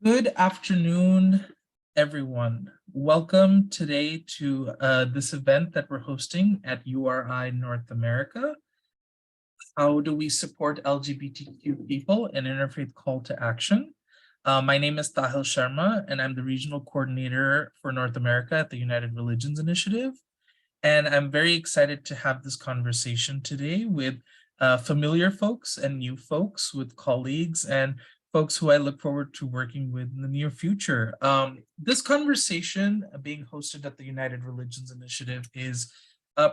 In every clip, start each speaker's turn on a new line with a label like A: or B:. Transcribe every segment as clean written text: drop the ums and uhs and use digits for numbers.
A: Good afternoon, everyone. Welcome today to this event that we're hosting at URI North America. How do we support LGBTQ people and Interfaith Call to Action? My name is Tahil Sharma, and I'm the Regional Coordinator for North America at the United Religions Initiative. And I'm very excited to have this conversation today with familiar folks and new folks, with colleagues and folks who I look forward to working with in the near future. This conversation being hosted at the United Religions Initiative is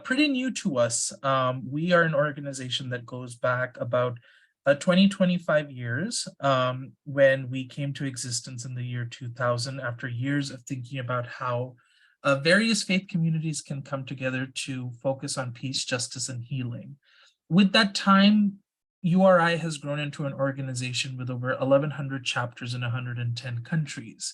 A: pretty new to us. We are an organization that goes back about 25 years when we came to existence in the year 2000 after years of thinking about how various faith communities can come together to focus on peace, justice, and healing. With that time, URI has grown into an organization with over 1,100 chapters in 110 countries.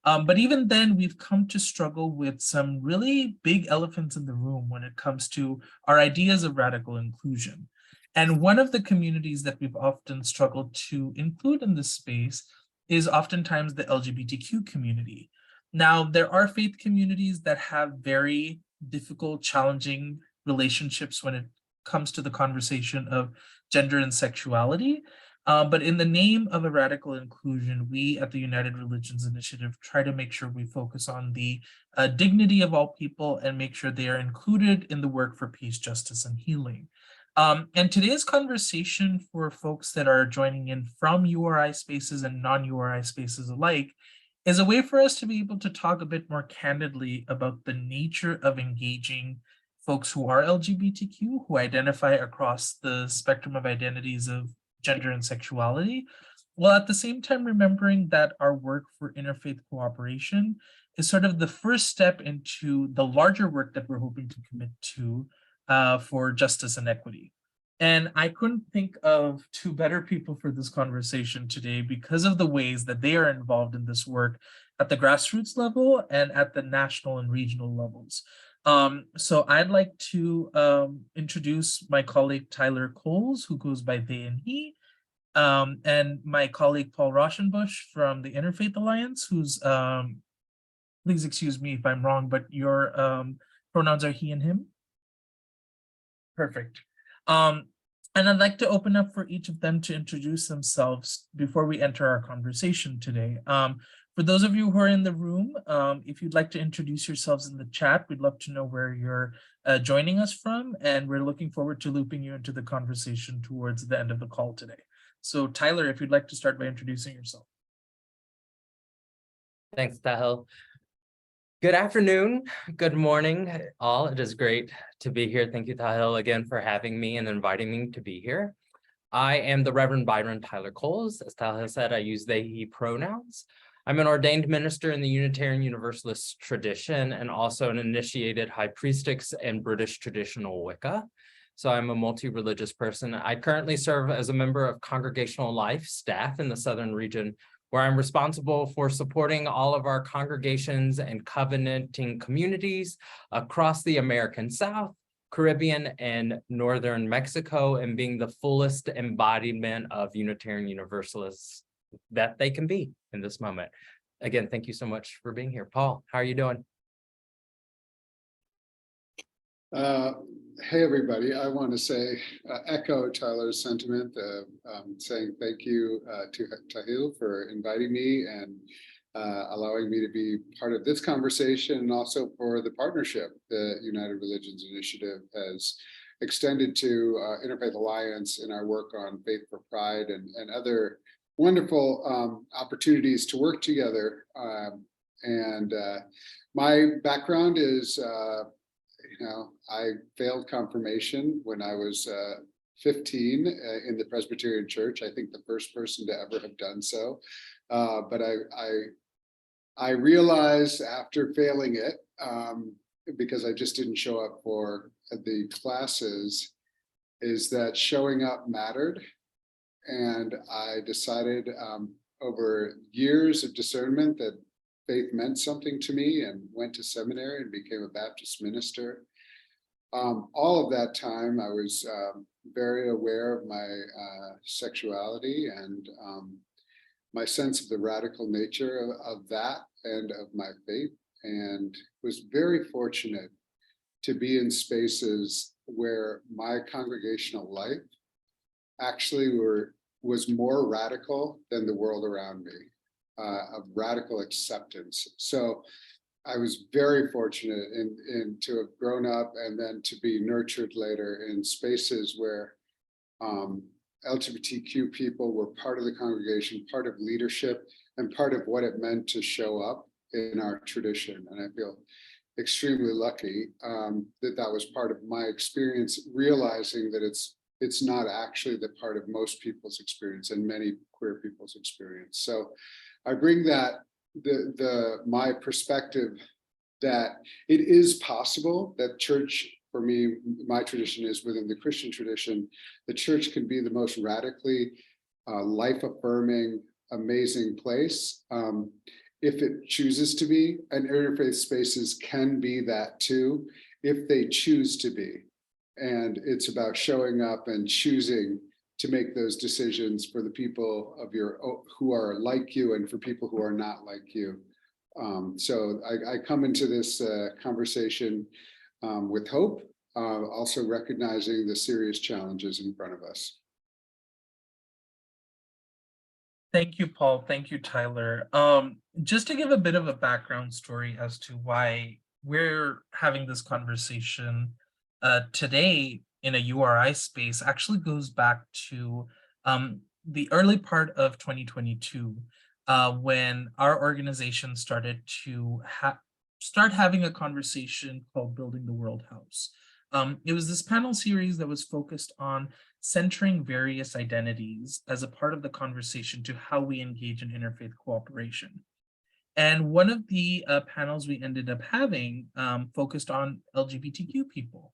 A: But even then, we've come to struggle with some really big elephants in the room when it comes to our ideas of radical inclusion. And one of the communities that we've often struggled to include in this space is oftentimes the LGBTQ community. Now, there are faith communities that have very difficult, challenging relationships when it comes to the conversation of gender and sexuality. But in the name of a radical inclusion, we at the United Religions Initiative try to make sure we focus on the dignity of all people and make sure they are included in the work for peace, justice, and healing. And today's conversation for folks that are joining in from URI spaces and non-URI spaces alike is a way for us to be able to talk a bit more candidly about the nature of engaging folks who are LGBTQ, who identify across the spectrum of identities of gender and sexuality, while at the same time remembering that our work for interfaith cooperation is sort of the first step into the larger work that we're hoping to commit to for justice and equity. And I couldn't think of two better people for this conversation today because of the ways that they are involved in this work at the grassroots level and at the national and regional levels. So I'd like to introduce my colleague Tyler Coles, who goes by they and he, and my colleague Paul Raushenbush from the Interfaith Alliance, who's, please excuse me if I'm wrong, but your pronouns are he and him? Perfect. And I'd like to open up for each of them to introduce themselves before we enter our conversation today. For those of you who are in the room, if you'd like to introduce yourselves in the chat, we'd love to know where you're joining us from, and we're looking forward to looping you into the conversation towards the end of the call today. So Tyler, if you'd like to start by introducing yourself.
B: Thanks, Tahil. Good afternoon, good morning, all. It is great to be here. Thank you, Tahil, again for having me and inviting me to be here. I am the Reverend Byron Tyler Coles. As Tahil said, I use they, he pronouns. I'm an ordained minister in the Unitarian Universalist tradition and also an initiated high priestess in British traditional Wicca. So I'm a multi-religious person. I currently serve as a member of Congregational Life staff in the Southern region, where I'm responsible for supporting all of our congregations and covenanting communities across the American South, Caribbean, and Northern Mexico, and being the fullest embodiment of Unitarian Universalists that they can be in this moment. Again, thank you so much for being here. Paul, how are you doing?
C: Hey, everybody. I want to say, echo Tyler's sentiment of saying thank you to Tahil for inviting me and allowing me to be part of this conversation, and also for the partnership the United Religions Initiative has extended to Interfaith Alliance in our work on Faith for Pride and other wonderful opportunities to work together. My background is I failed confirmation when I was 15 in the Presbyterian Church. I think the first person to ever have done so. But I realized after failing it, because I just didn't show up for the classes, is that showing up mattered. And I decided over years of discernment that faith meant something to me, and went to seminary and became a Baptist minister. All of that time, I was very aware of my sexuality, and my sense of the radical nature of that and of my faith, and was very fortunate to be in spaces where my congregational life actually was more radical than the world around me, of radical acceptance. So I was very fortunate in to have grown up and then to be nurtured later in spaces where LGBTQ people were part of the congregation, part of leadership, and part of what it meant to show up in our tradition. And I feel extremely lucky that was part of my experience, realizing that it's not actually the part of most people's experience and many queer people's experience. So I bring that my perspective that it is possible that church, for me, my tradition is within the Christian tradition, the church can be the most radically life-affirming, amazing place if it chooses to be, and interfaith spaces can be that too, if they choose to be. And it's about showing up and choosing to make those decisions for the people of who are like you and for people who are not like you. So I come into this conversation with hope, also recognizing the serious challenges in front of us.
A: Thank you, Paul. Thank you, Tyler. Just to give a bit of a background story as to why we're having this conversation today in a URI space actually goes back to the early part of 2022, when our organization started to start having a conversation called Building the World House. It was this panel series that was focused on centering various identities as a part of the conversation to how we engage in interfaith cooperation. And one of the panels we ended up having focused on LGBTQ people.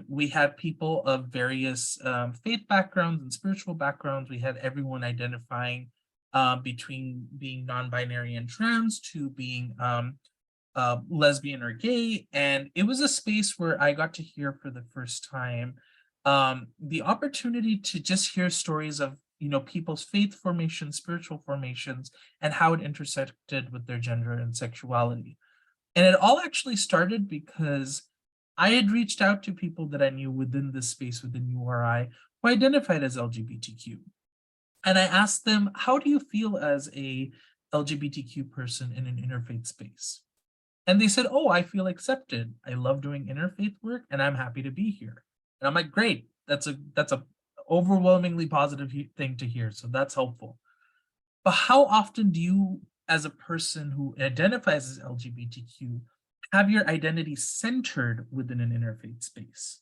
A: We had people of various faith backgrounds and spiritual backgrounds. We had everyone identifying between being non-binary and trans to being lesbian or gay. And it was a space where I got to hear for the first time the opportunity to just hear stories of people's faith formations, spiritual formations, and how it intersected with their gender and sexuality. And it all actually started because I had reached out to people that I knew within this space, within URI, who identified as LGBTQ. And I asked them, how do you feel as a LGBTQ person in an interfaith space? And they said, oh, I feel accepted. I love doing interfaith work and I'm happy to be here. And I'm like, great, that's a overwhelmingly positive thing to hear. So that's helpful. But how often do you, as a person who identifies as LGBTQ, have your identity centered within an interfaith space?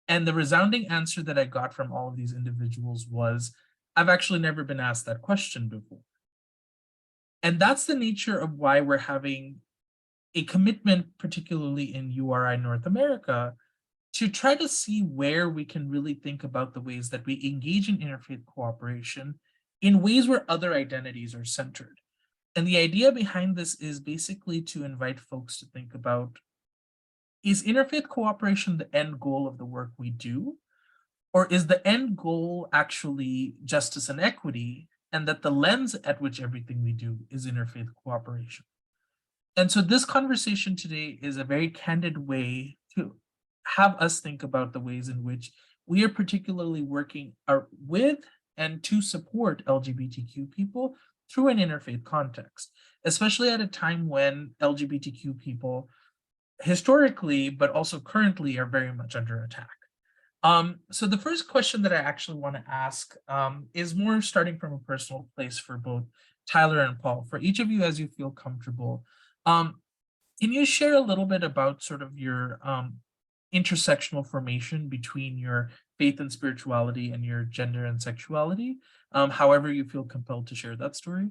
A: And the resounding answer that I got from all of these individuals was, I've actually never been asked that question before. And that's the nature of why we're having a commitment, particularly in URI North America, to try to see where we can really think about the ways that we engage in interfaith cooperation in ways where other identities are centered. And the idea behind this is basically to invite folks to think about, is interfaith cooperation the end goal of the work we do? Or is the end goal actually justice and equity, and that the lens at which everything we do is interfaith cooperation? And so this conversation today is a very candid way to have us think about the ways in which we are particularly working with and to support LGBTQ people through an interfaith context, especially at a time when LGBTQ people historically, but also currently, are very much under attack. So the first question that I actually want to ask is more starting from a personal place for both Tyler and Paul. For each of you, as you feel comfortable, can you share a little bit about sort of your intersectional formation between your faith and spirituality and your gender and sexuality, however you feel compelled to share that story?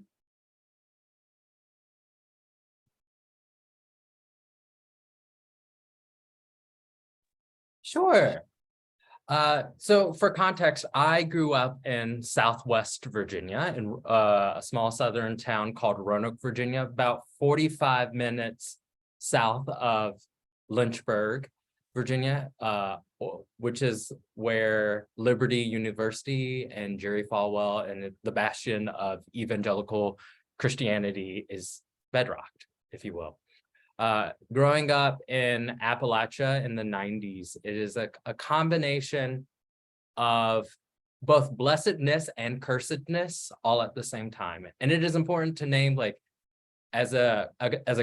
B: Sure. So for context, I grew up in Southwest Virginia, in a small southern town called Roanoke, Virginia, about 45 minutes south of Lynchburg, Virginia. which is where Liberty University and Jerry Falwell and the bastion of evangelical Christianity is bedrocked, if you will. Growing up in Appalachia in the 90s, it is a combination of both blessedness and cursedness all at the same time. And it is important to name, like, as a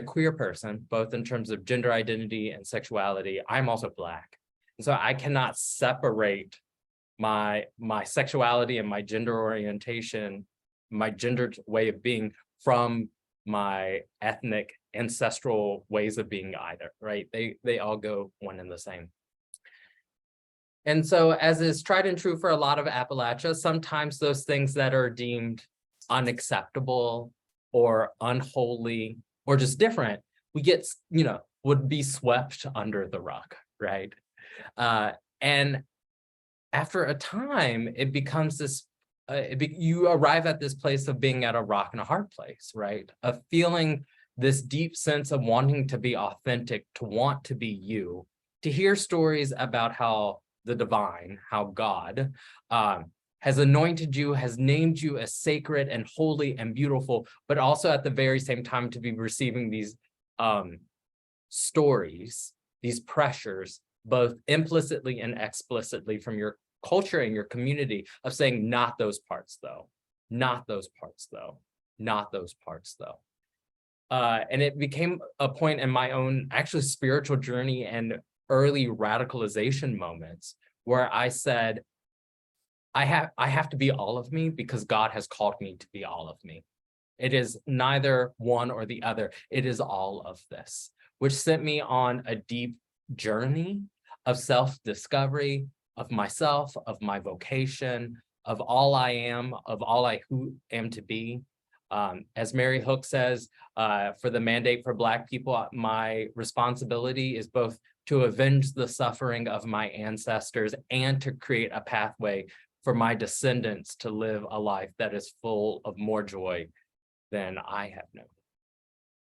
B: queer person, both in terms of gender identity and sexuality, I'm also Black. And so I cannot separate my sexuality and my gender orientation, my gendered way of being from my ethnic ancestral ways of being either, right? They all go one and the same. And so, as is tried and true for a lot of Appalachia, sometimes those things that are deemed unacceptable or unholy or just different, we get, would be swept under the rug, right? And after a time, it becomes this, you arrive at this place of being at a rock and a hard place, right? Of feeling this deep sense of wanting to be authentic, to want to be you, to hear stories about how the divine, how God has anointed you, has named you as sacred and holy and beautiful, but also at the very same time to be receiving these stories, these pressures, both implicitly and explicitly from your culture and your community of saying, not those parts though, not those parts though, not those parts though. And it became a point in my own actually spiritual journey and early radicalization moments where I said, I have to be all of me because God has called me to be all of me. It is neither one or the other. It is all of this, which sent me on a deep journey of self-discovery, of myself, of my vocation, of all I am, of all I who am to be. As Mary Hook says, for the mandate for Black people, my responsibility is both to avenge the suffering of my ancestors and to create a pathway for my descendants to live a life that is full of more joy than I have known.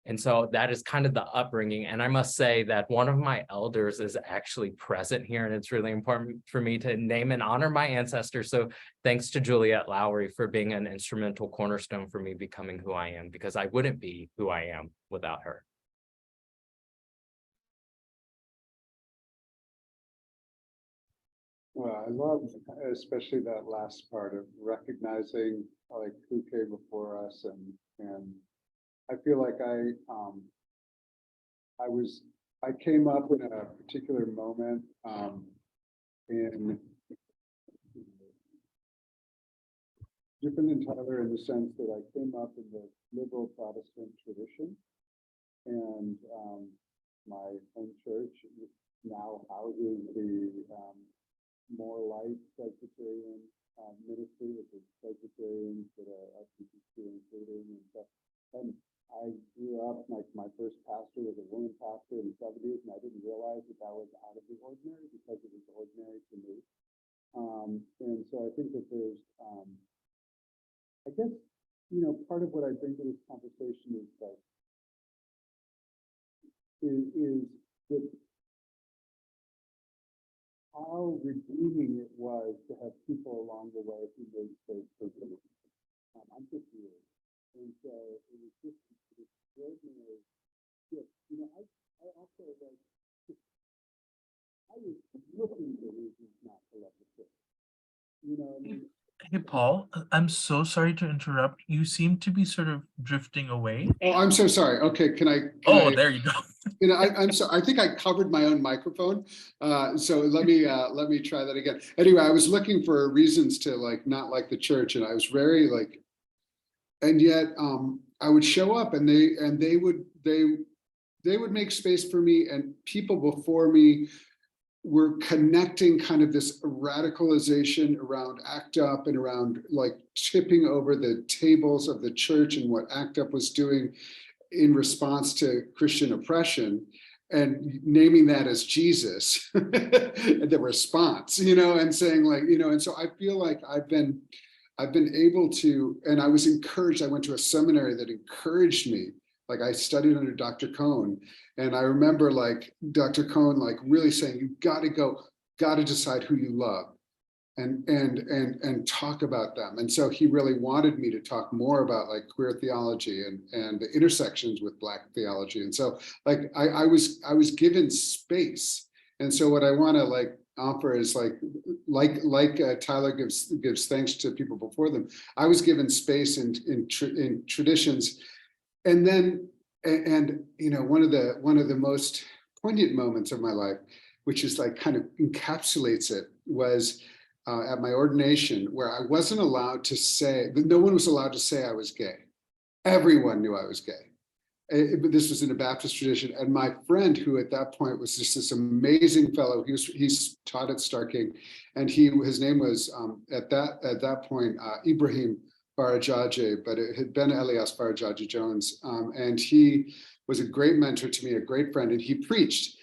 B: And so that is kind of the upbringing. And I must say that one of my elders is actually present here, and it's really important for me to name and honor my ancestors. So thanks to Juliet Lowry for being an instrumental cornerstone for me becoming who I am, because I wouldn't be who I am without her.
C: Well, I love especially that last part of recognizing like who came before us, and I feel like I came up in a particular moment in different than Tyler in the sense that I came up in the liberal Protestant tradition, and my home church now houses the More Light Presbyterian ministry, which is Presbyterians that are LGBTQ including and stuff. And I grew up, like my first pastor was a woman pastor in the 70s, and I didn't realize that was out of the ordinary because it was ordinary to me. And so I think that there's, I guess, part of what I bring to this conversation is like, is that how redeeming it was to have people along the way who made space for me. I'm 50 years. And so it was just an extraordinary gift. I also like, I was looking for reasons not to love the church. I mean,
A: Hey, Paul, I'm so sorry to interrupt. You seem to be sort of drifting away.
C: oh, I'm so sorry. Okay, can I?
A: There you go.
C: I'm sorry. I think I covered my own microphone. So let me try that again. Anyway, I was looking for reasons to like not like the church, and I was very like, and yet I would show up, and they would make space for me, and people before me were connecting kind of this radicalization around ACT UP and around like tipping over the tables of the church and what ACT UP was doing in response to Christian oppression, and naming that as Jesus, the response, and saying like, and so I feel like I've been able to, and I was encouraged. I went to a seminary that encouraged me. Like I studied under Dr. Cohn, and I remember like Dr. Cohn like really saying, you've got to go got to decide who you love and talk about them. And so he really wanted me to talk more about like queer theology and the intersections with Black theology. And so like I was given space. And so what I want to like offer is like Tyler gives thanks to people before them. I was given space in traditions, and then you know, one of the most poignant moments of my life, which is like kind of encapsulates it, was at my ordination, where I wasn't allowed to say, no one was allowed to say I was gay. Everyone knew I was gay. But this was in a Baptist tradition, and my friend, who at that point was just this amazing fellow, he's taught at Star King, and his name was at that point Ibrahim Barajaje, but it had been Elias Barajaje Jones, and he was a great mentor to me, a great friend, and he preached.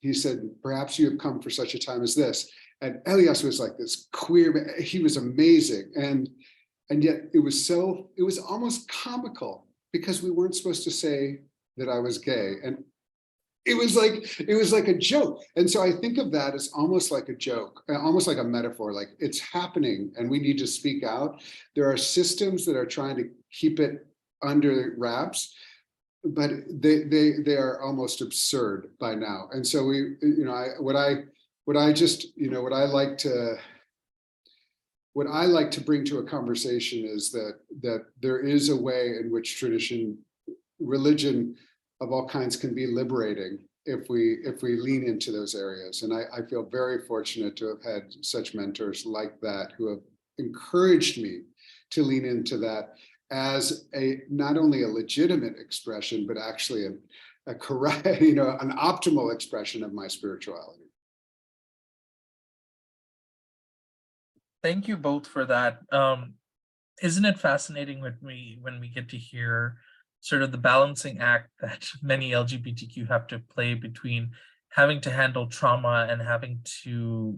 C: He said, perhaps you have come for such a time as this. And Elias was like this queer, he was amazing. And yet it was almost comical, because we weren't supposed to say that I was gay. And it was like a joke. And so I think of that as almost like a joke, almost like a metaphor, like it's happening and we need to speak out. There are systems that are trying to keep it under wraps, but they are almost absurd by now. And so what I like to bring to a conversation is that there is a way in which religion of all kinds can be liberating if we lean into those areas. And I feel very fortunate to have had such mentors like that, who have encouraged me to lean into that as not only a legitimate expression, but actually a correct, an optimal expression of my spirituality.
A: Thank you both for that. Isn't it fascinating when we get to hear sort of the balancing act that many LGBTQ have to play between having to handle trauma and having to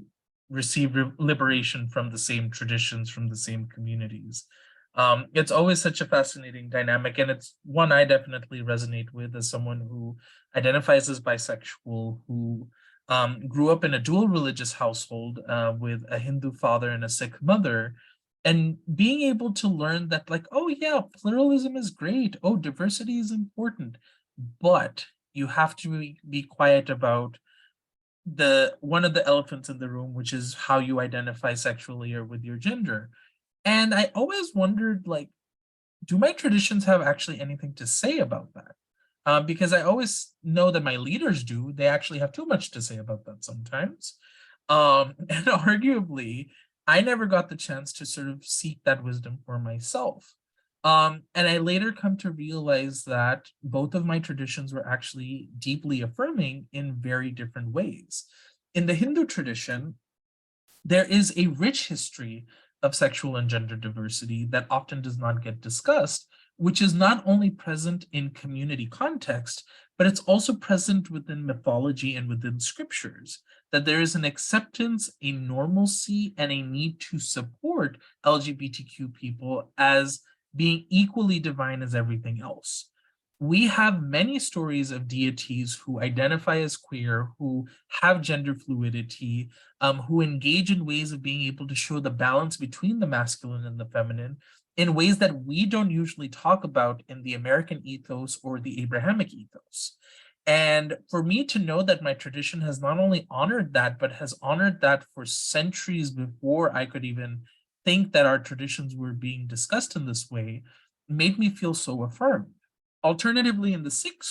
A: receive liberation from the same traditions, from the same communities. It's always such a fascinating dynamic, and it's one I definitely resonate with as someone who identifies as bisexual, who grew up in a dual religious household with a Hindu father and a Sikh mother, and being able to learn that, like, oh yeah, pluralism is great, oh, diversity is important, but you have to be quiet about one of the elephants in the room, which is how you identify sexually or with your gender. And I always wondered, like, do my traditions have actually anything to say about that? Because I always know that my leaders do. They actually have too much to say about that sometimes. And arguably, I never got the chance to sort of seek that wisdom for myself. And I later come to realize that both of my traditions were actually deeply affirming in very different ways. In the Hindu tradition, there is a rich history of sexual and gender diversity that often does not get discussed, which is not only present in community context, but it's also present within mythology and within scriptures, that there is an acceptance, a normalcy, and a need to support LGBTQ people as being equally divine as everything else. We have many stories of deities who identify as queer, who have gender fluidity, who engage in ways of being able to show the balance between the masculine and the feminine in ways that we don't usually talk about in the American ethos or the Abrahamic ethos. And for me to know that my tradition has not only honored that, but has honored that for centuries before I could even think that our traditions were being discussed in this way, made me feel so affirmed. Alternatively, in the Sikh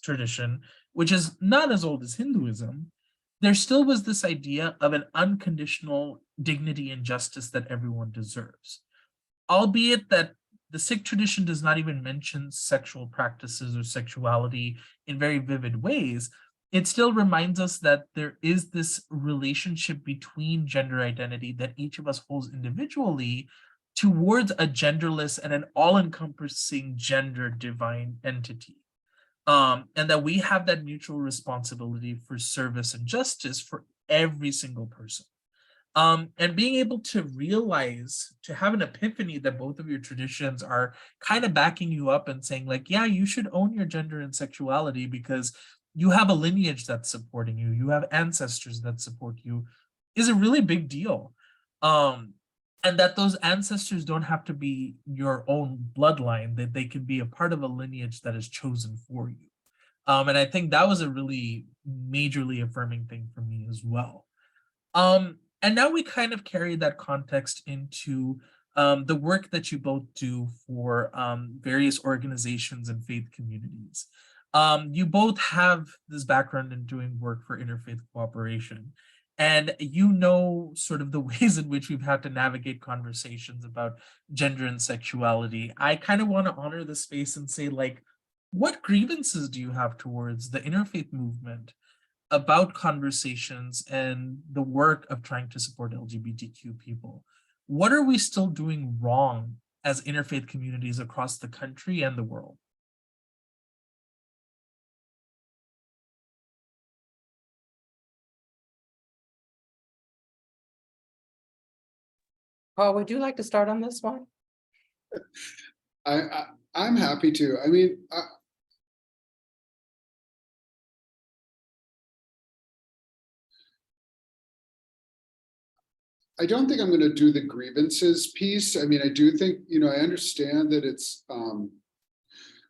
A: tradition, which is not as old as Hinduism, there still was this idea of an unconditional dignity and justice that everyone deserves. Albeit that the Sikh tradition does not even mention sexual practices or sexuality in very vivid ways, it still reminds us that there is this relationship between gender identity that each of us holds individually towards a genderless and an all-encompassing gender divine entity. And that we have that mutual responsibility for service and justice for every single person. And being able to realize, to have an epiphany that both of your traditions are kind of backing you up and saying, like, yeah, you should own your gender and sexuality, because you have a lineage that's supporting you, you have ancestors that support you, is a really big deal. And that those ancestors don't have to be your own bloodline, that they can be a part of a lineage that is chosen for you. And I think that was a really majorly affirming thing for me as well. And now we kind of carry that context into the work that you both do for various organizations and faith communities. You both have this background in doing work for interfaith cooperation, and you know sort of the ways in which we've had to navigate conversations about gender and sexuality. I kind of want to honor the space and say, like, what grievances do you have towards the interfaith movement about conversations and the work of trying to support LGBTQ people? What are we still doing wrong as interfaith communities across the country and the world?
B: Paul, would you like to start on this one?
C: I'm happy to. I mean, I don't think I'm going to do the grievances piece. I mean, I do think, I understand that it's,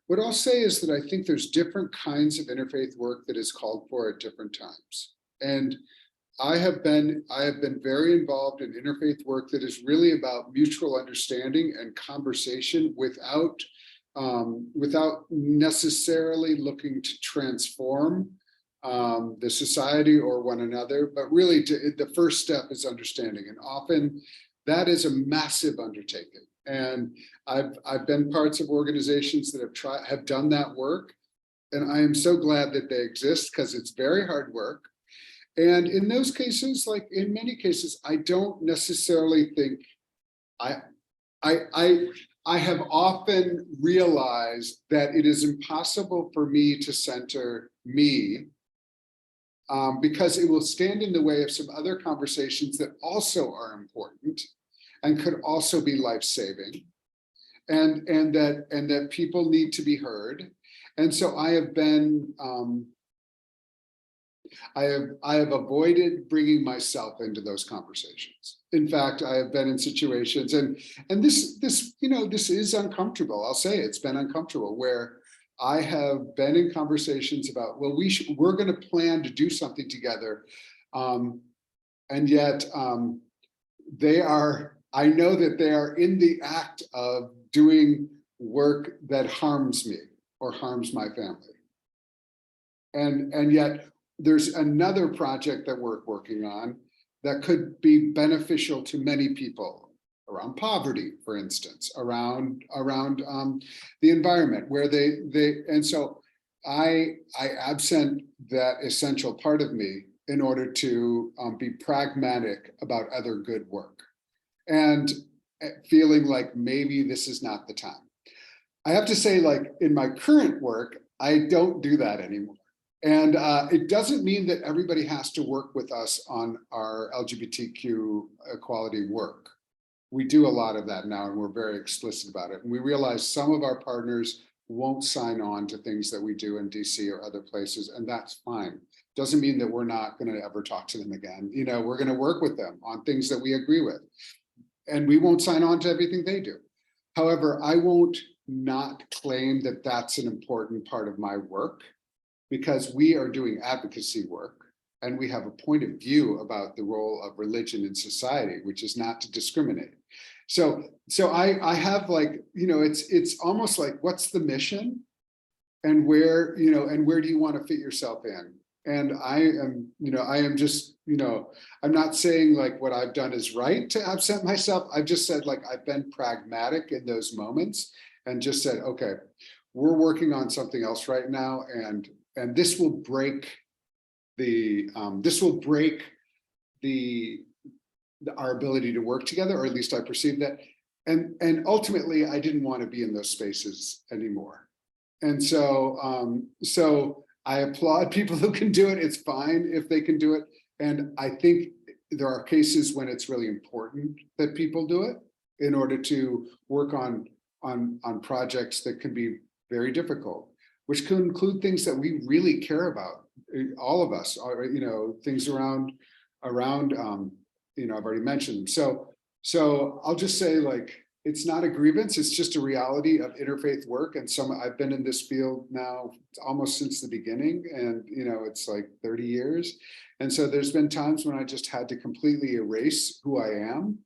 C: what I'll say is that I think there's different kinds of interfaith work that is called for at different times. And I have been very involved in interfaith work that is really about mutual understanding and conversation without necessarily looking to transform the society or one another, but really the first step is understanding. And often that is a massive undertaking. And I've been parts of organizations that have done that work. And I am so glad that they exist, because it's very hard work. And in those cases, like in many cases, I don't necessarily think I have often realized that it is impossible for me to center me, because it will stand in the way of some other conversations that also are important and could also be life-saving, and that people need to be heard. And so I have been I have avoided bringing myself into those conversations. In fact, I have been in situations, and this is uncomfortable. I'll say it's been uncomfortable, where I have been in conversations about, well, we're going to plan to do something together, and yet I know that they are in the act of doing work that harms me or harms my family, and yet there's another project that we're working on that could be beneficial to many people, around poverty, for instance, around the environment, where and so I absent that essential part of me in order to be pragmatic about other good work, and feeling like maybe this is not the time. I have to say, like, in my current work, I don't do that anymore. And it doesn't mean that everybody has to work with us on our LGBTQ equality work. We do a lot of that now, and we're very explicit about it. And we realize some of our partners won't sign on to things that we do in DC or other places, and that's fine. Doesn't mean that we're not going to ever talk to them again. We're going to work with them on things that we agree with, and we won't sign on to everything they do. However, I won't not claim that that's an important part of my work, because we are doing advocacy work, and we have a point of view about the role of religion in society, which is not to discriminate. So I have, like, it's almost like, what's the mission, and where do you want to fit yourself in? And I am just, I'm not saying like what I've done is right to absent myself. I've just said, like, I've been pragmatic in those moments and just said, okay, we're working on something else right now, and this will break our ability to work together, or at least I perceive that. And ultimately, I didn't want to be in those spaces anymore. And so I applaud people who can do it. It's fine if they can do it. And I think there are cases when it's really important that people do it in order to work on projects that can be very difficult. which could include things that we really care about, all of us, you know, things around, you know, I've already mentioned them. So I'll just say, like, it's not a grievance, it's just a reality of interfaith work. And I've been in this field now almost since the beginning, and, you know, it's like 30 years. And so there's been times when I just had to completely erase who I am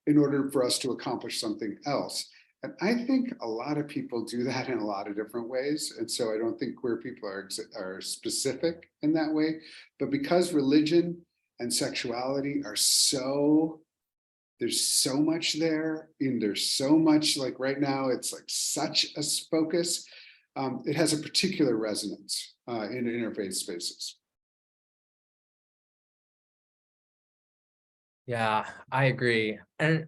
C: in order for us to accomplish something else. And I think a lot of people do that in a lot of different ways. And so I don't think queer people are specific in that way. But because religion and sexuality are so, there's so much there, and there's so much, like right now, it's like such a focus. It has a particular resonance in interfaith spaces.
B: Yeah, I agree. And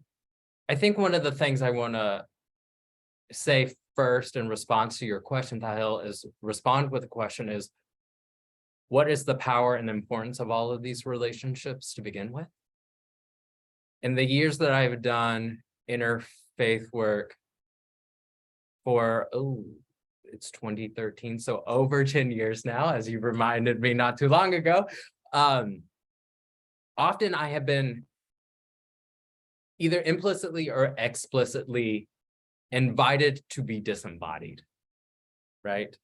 B: I think one of the things I want to say first in response to your question, Tahil, is respond with a question is, what is the power and importance of all of these relationships to begin with? In the years that I've done interfaith work for, it's 2013, so over 10 years now, as you reminded me not too long ago, often I have been either implicitly or explicitly invited to be disembodied, right?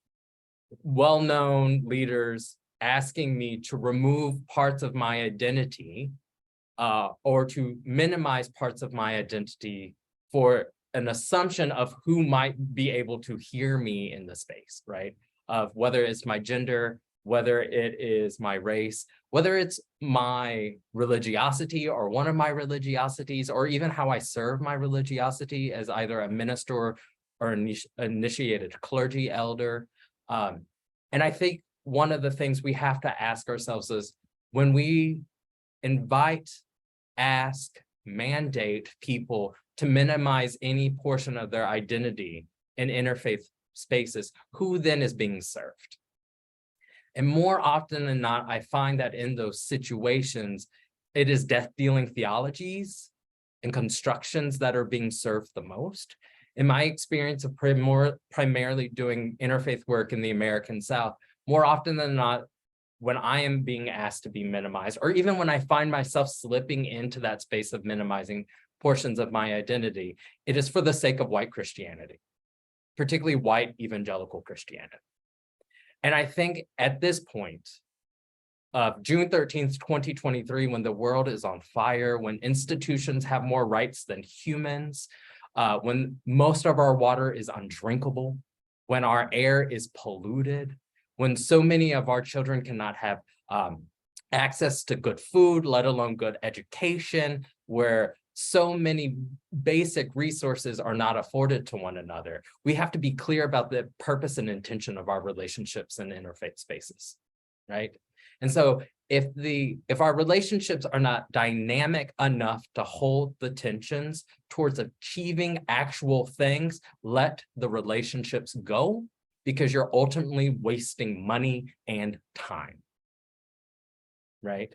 B: Well-known leaders asking me to remove parts of my identity or to minimize parts of my identity for an assumption of who might be able to hear me in the space, right? Of whether it's my gender, whether it is my race, whether it's my religiosity or one of my religiosities, or even how I serve my religiosity as either a minister or initiated clergy elder. And I think one of the things we have to ask ourselves is, when we invite, ask, mandate people to minimize any portion of their identity in interfaith spaces, who then is being served? And more often than not, I find that in those situations, it is death-dealing theologies and constructions that are being served the most. In my experience of primarily doing interfaith work in the American South, more often than not, when I am being asked to be minimized, or even when I find myself slipping into that space of minimizing portions of my identity, it is for the sake of white Christianity, particularly white evangelical Christianity. And I think at this point, June 13th, 2023, when the world is on fire, when institutions have more rights than humans, when most of our water is undrinkable, when our air is polluted, when so many of our children cannot have access to good food, let alone good education, where so many basic resources are not afforded to one another, we have to be clear about the purpose and intention of our relationships in interfaith spaces, right? And so if our relationships are not dynamic enough to hold the tensions towards achieving actual things, let the relationships go, because you're ultimately wasting money and time, right?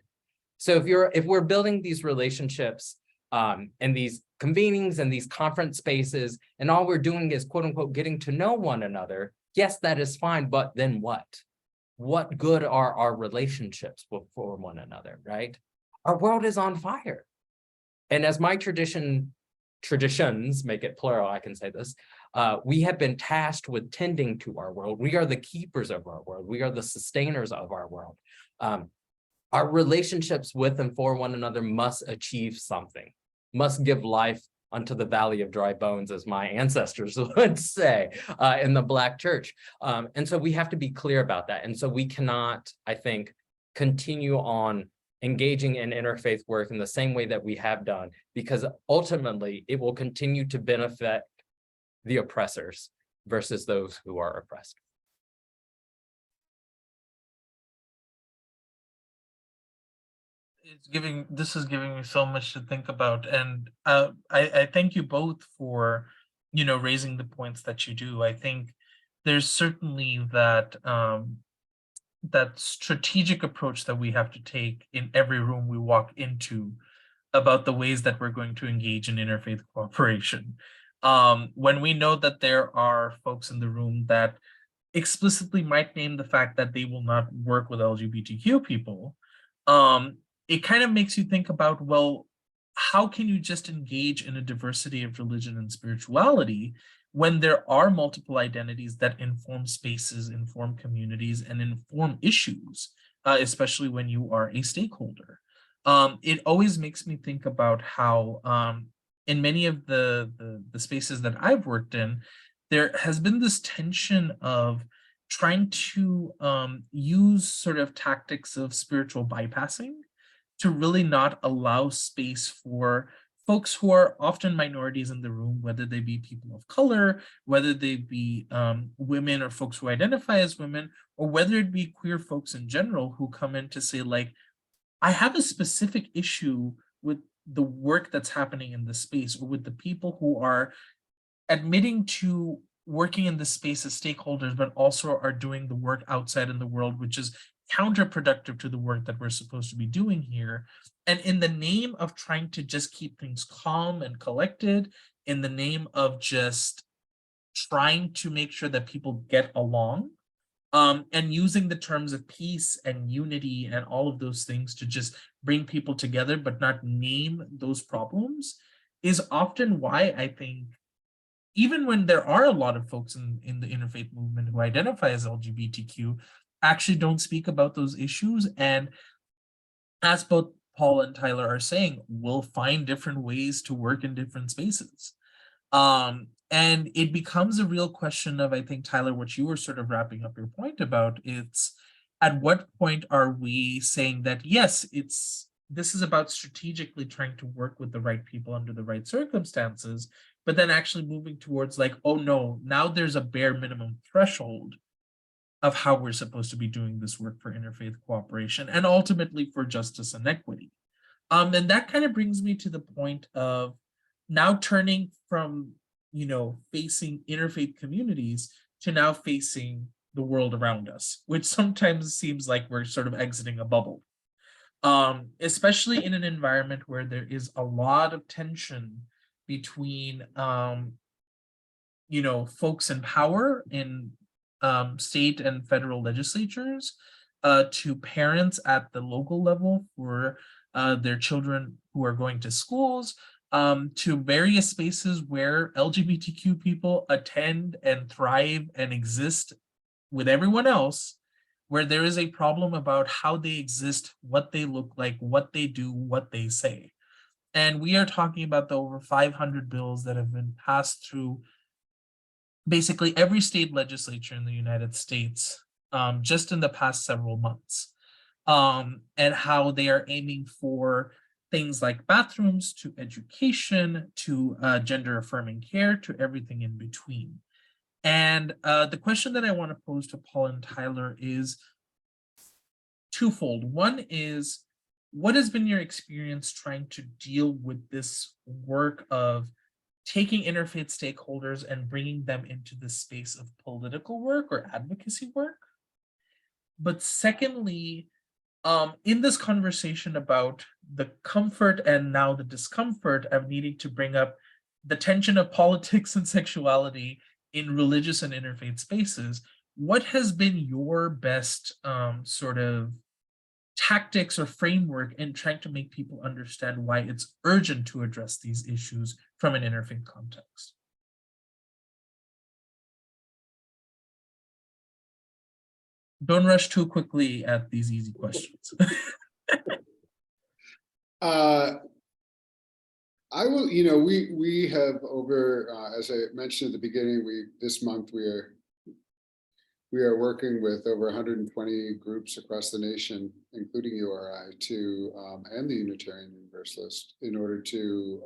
B: So if we're building these relationships and these convenings and these conference spaces, and all we're doing is quote unquote getting to know one another, yes, that is fine, but then what? What good are our relationships for one another, right? Our world is on fire. And as my traditions make it plural, I can say this, we have been tasked with tending to our world. We are the keepers of our world. We are the sustainers of our world. Our relationships with and for one another must achieve something, must give life unto the valley of dry bones, as my ancestors would say in the Black church. And so we have to be clear about that. And so we cannot, I think, continue on engaging in interfaith work in the same way that we have done, because ultimately it will continue to benefit the oppressors versus those who are oppressed.
A: This is giving me so much to think about, and I thank you both for, you know, raising the points that you do. I think there's certainly that that strategic approach that we have to take in every room we walk into about the ways that we're going to engage in interfaith cooperation. When we know that there are folks in the room that explicitly might name the fact that they will not work with LGBTQ people, it kind of makes you think about, well, how can you just engage in a diversity of religion and spirituality when there are multiple identities that inform spaces, inform communities, and inform issues, especially when you are a stakeholder? It always makes me think about how in many of the spaces that I've worked in, there has been this tension of trying to use sort of tactics of spiritual bypassing to really not allow space for folks who are often minorities in the room, whether they be people of color, whether they be women or folks who identify as women, or whether it be queer folks in general who come in to say, like, I have a specific issue with the work that's happening in the space, or with the people who are admitting to working in this space as stakeholders, but also are doing the work outside in the world, which is counterproductive to the work that we're supposed to be doing here. And in the name of trying to just keep things calm and collected, in the name of just trying to make sure that people get along, and using the terms of peace and unity and all of those things to just bring people together, but not name those problems, is often why I think, even when there are a lot of folks in the interfaith movement who identify as LGBTQ, actually don't speak about those issues. And as both Paul and Tyler are saying, we'll find different ways to work in different spaces. And it becomes a real question of, I think, Tyler, what you were sort of wrapping up your point about, it's at what point are we saying that, yes, this is about strategically trying to work with the right people under the right circumstances, but then actually moving towards like, oh no, now there's a bare minimum threshold of how we're supposed to be doing this work for interfaith cooperation and ultimately for justice and equity. And that kind of brings me to the point of now turning from, facing interfaith communities to now facing the world around us, which sometimes seems like we're sort of exiting a bubble. Especially in an environment where there is a lot of tension between, folks in power in state and federal legislatures, to parents at the local level for their children who are going to schools, to various spaces where LGBTQ people attend and thrive and exist with everyone else, where there is a problem about how they exist, what they look like, what they do, what they say. And we are talking about the over 500 bills that have been passed through basically every state legislature in the United States, just in the past several months, and how they are aiming for things like bathrooms to education to gender affirming care to everything in between. And the question that I want to pose to Paul and Tyler is twofold. One is, what has been your experience trying to deal with this work of taking interfaith stakeholders and bringing them into the space of political work or advocacy work? But secondly, in this conversation about the comfort and now the discomfort of needing to bring up the tension of politics and sexuality in religious and interfaith spaces, what has been your best sort of tactics or framework in trying to make people understand why it's urgent to address these issues from an interfaith context? Don't rush too quickly at these easy questions.
C: I will, we have over, as I mentioned at the beginning, this month we are working with over 120 groups across the nation, including URI, and the Unitarian Universalist, in order to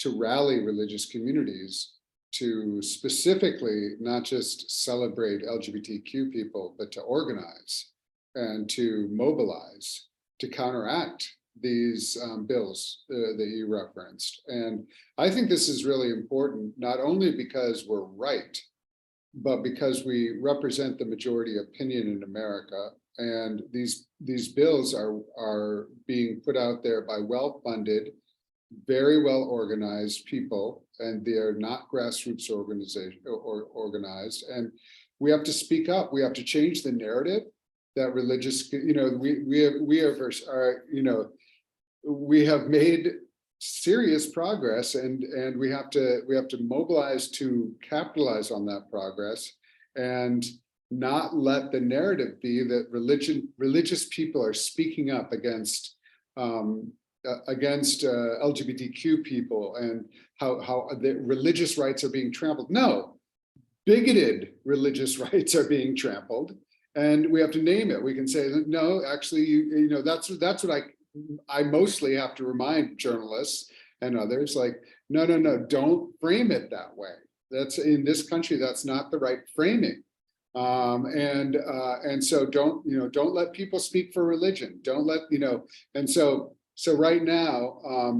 C: rally religious communities to specifically not just celebrate LGBTQ people, but to organize and to mobilize to counteract these bills that you referenced. And I think this is really important, not only because we're right, but because we represent the majority opinion in America. And these bills are being put out there by well-funded, very well organized people, and they are not grassroots organized. And we have to speak up. We have to change the narrative that religious, we have made serious progress, and we have to mobilize to capitalize on that progress, and not let the narrative be that religious people are speaking up against LGBTQ people, and how the religious rights are being trampled. No, bigoted religious rights are being trampled, and we have to name it. We can say, no, actually, that's what I mostly have to remind journalists and others, like, no, don't frame it that way. That's, in this country, that's not the right framing. And so don't let people speak for religion. Don't let, and so right now,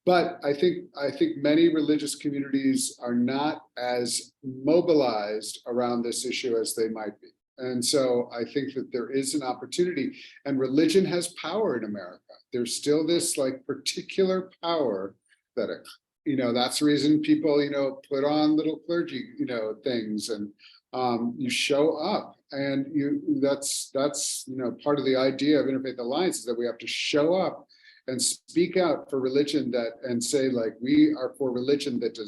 C: but I think many religious communities are not as mobilized around this issue as they might be. And so I think that there is an opportunity, and religion has power in America. There's still this like particular power that, that's the reason people, put on little clergy, things, and you show up, and that's part of the idea of Interfaith Alliance, is that we have to show up and speak out for religion, and say, like, we are for religion that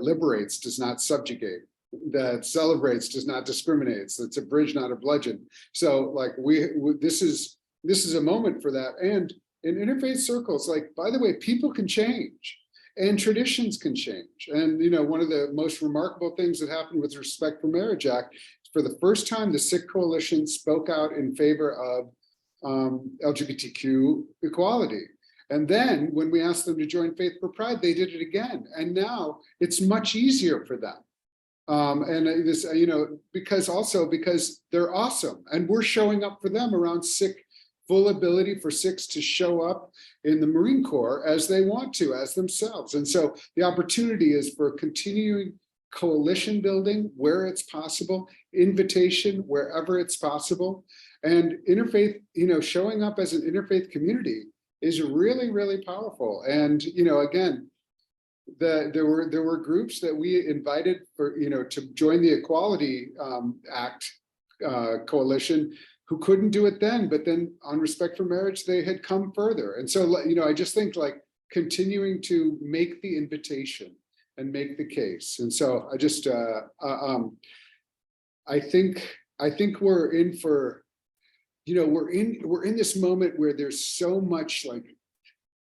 C: liberates, does not subjugate, that celebrates, does not discriminate, that's a bridge, not a bludgeon. So like this is a moment for that. And in interfaith circles, like, by the way, people can change and traditions can change. And one of the most remarkable things that happened with Respect for Marriage Act, for the first time, the Sikh coalition spoke out in favor of LGBTQ equality. And then when we asked them to join Faith for Pride, they did it again. And now it's much easier for them. And this, because they're awesome, and we're showing up for them around full ability for Sikhs to show up in the Marine Corps as they want to, as themselves. And so the opportunity is for continuing coalition building where it's possible, invitation wherever it's possible, and interfaith, showing up as an interfaith community is really, really powerful. And again, there were groups that we invited for to join the Equality Act coalition who couldn't do it then, but then on Respect for Marriage they had come further. And so I just think, like, continuing to make the invitation and make the case. And so I just I think we're in for, we're in this moment where there's so much, like,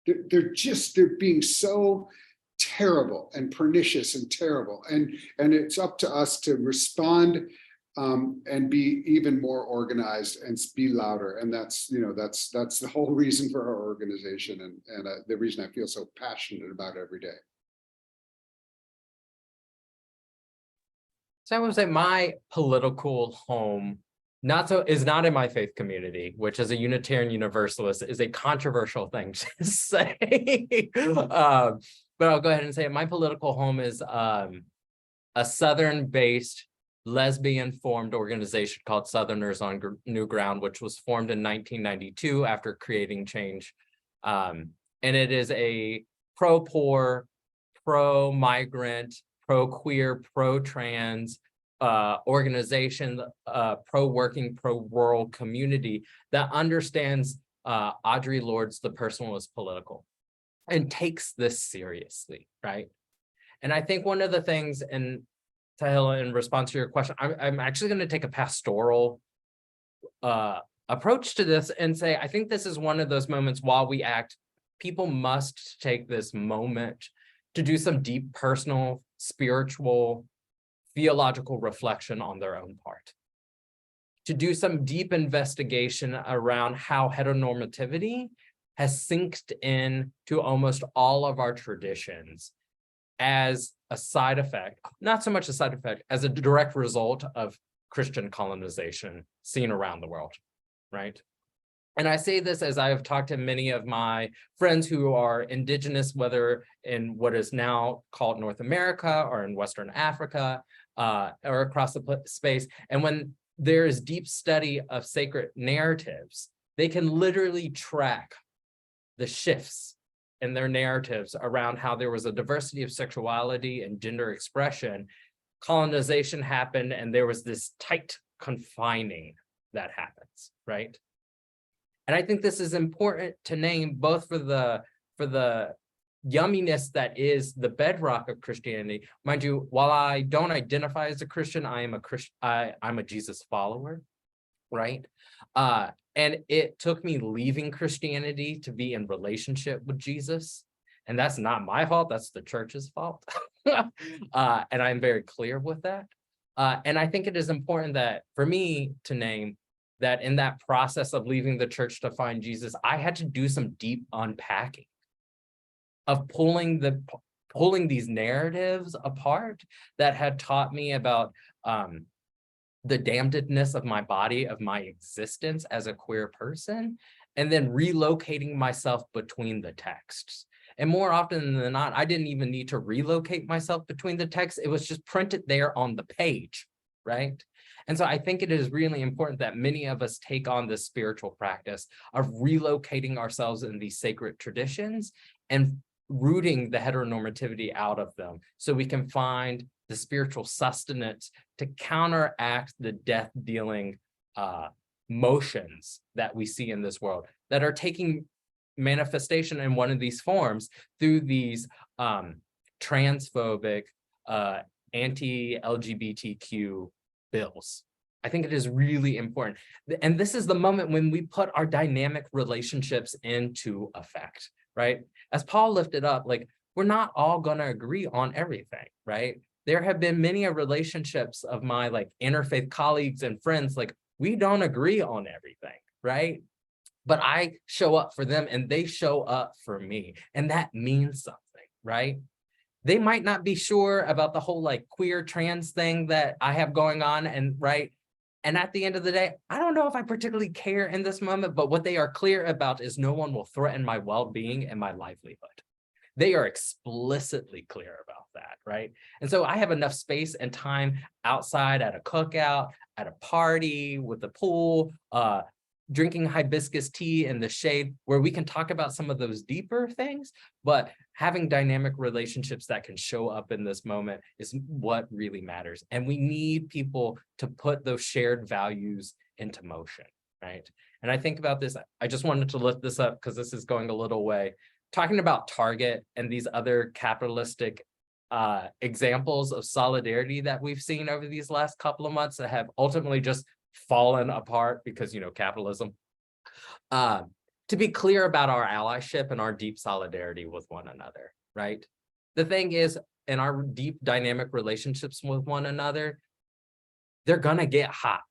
C: they're being so terrible and pernicious and terrible, and it's up to us to respond and be even more organized and be louder. And that's the whole reason for our organization, and the reason I feel so passionate about it every day.
B: So I would say my political home is not in my faith community, which as a Unitarian Universalist is a controversial thing to say. But I'll go ahead and say it. My political home is a Southern-based, lesbian-formed organization called Southerners on New Ground, which was formed in 1992 after creating change. And it is a pro-poor, pro-migrant, pro-queer, pro-trans organization, pro-working, pro-rural community that understands Audre Lorde's "The Personal is Political" and takes this seriously, right? And I think one of the things, and Tahila, in response to your question, I'm actually going to take a pastoral approach to this and say, I think this is one of those moments while we act, people must take this moment to do some deep personal, spiritual, theological reflection on their own part, to do some deep investigation around how heteronormativity has synced in to almost all of our traditions as a side effect, not so much a side effect, as a direct result of Christian colonization seen around the world, right? And I say this as I have talked to many of my friends who are indigenous, whether in what is now called North America or in Western Africa or across the space. And when there is deep study of sacred narratives, they can literally track the shifts in their narratives around how there was a diversity of sexuality and gender expression colonization happened and there was this tight confining that happens, right? And I think this is important to name both for the yumminess that is the bedrock of Christianity. Mind you, while I don't identify as a Christian, I am a Christian. I'm a Jesus follower, right? And it took me leaving Christianity to be in relationship with Jesus. And that's not my fault, that's the church's fault. And I'm very clear with that. And I think it is important that for me to name that in that process of leaving the church to find Jesus, I had to do some deep unpacking of pulling these narratives apart that had taught me about the damnedness of my body, of my existence as a queer person, and then relocating myself between the texts. And more often than not, I didn't even need to relocate myself between the texts. It was just printed there on the page, right? And so I think it is really important that many of us take on this spiritual practice of relocating ourselves in these sacred traditions and rooting the heteronormativity out of them so we can find the spiritual sustenance to counteract the death-dealing motions that we see in this world that are taking manifestation in one of these forms through these transphobic, anti-LGBTQ bills. I think it is really important. And this is the moment when we put our dynamic relationships into effect, right? As Paul lifted up, like, we're not all going to agree on everything, right? There have been many relationships of my like interfaith colleagues and friends, like, we don't agree on everything, right? But I show up for them and they show up for me. And that means something, right? They might not be sure about the whole like queer trans thing that I have going on, and right. And at the end of the day, I don't know if I particularly care in this moment, but what they are clear about is no one will threaten my well-being and my livelihood. They are explicitly clear about that, right? And so I have enough space and time outside at a cookout, at a party, with the pool, drinking hibiscus tea in the shade, where we can talk about some of those deeper things, but having dynamic relationships that can show up in this moment is what really matters. And we need people to put those shared values into motion, right? And I think about this, I just wanted to lift this up because this is going a little way. Talking about Target and these other capitalistic examples of solidarity that we've seen over these last couple of months that have ultimately just fallen apart because, you know, capitalism. To be clear about our allyship and our deep solidarity with one another, right? The thing is, in our deep dynamic relationships with one another, they're gonna get hot,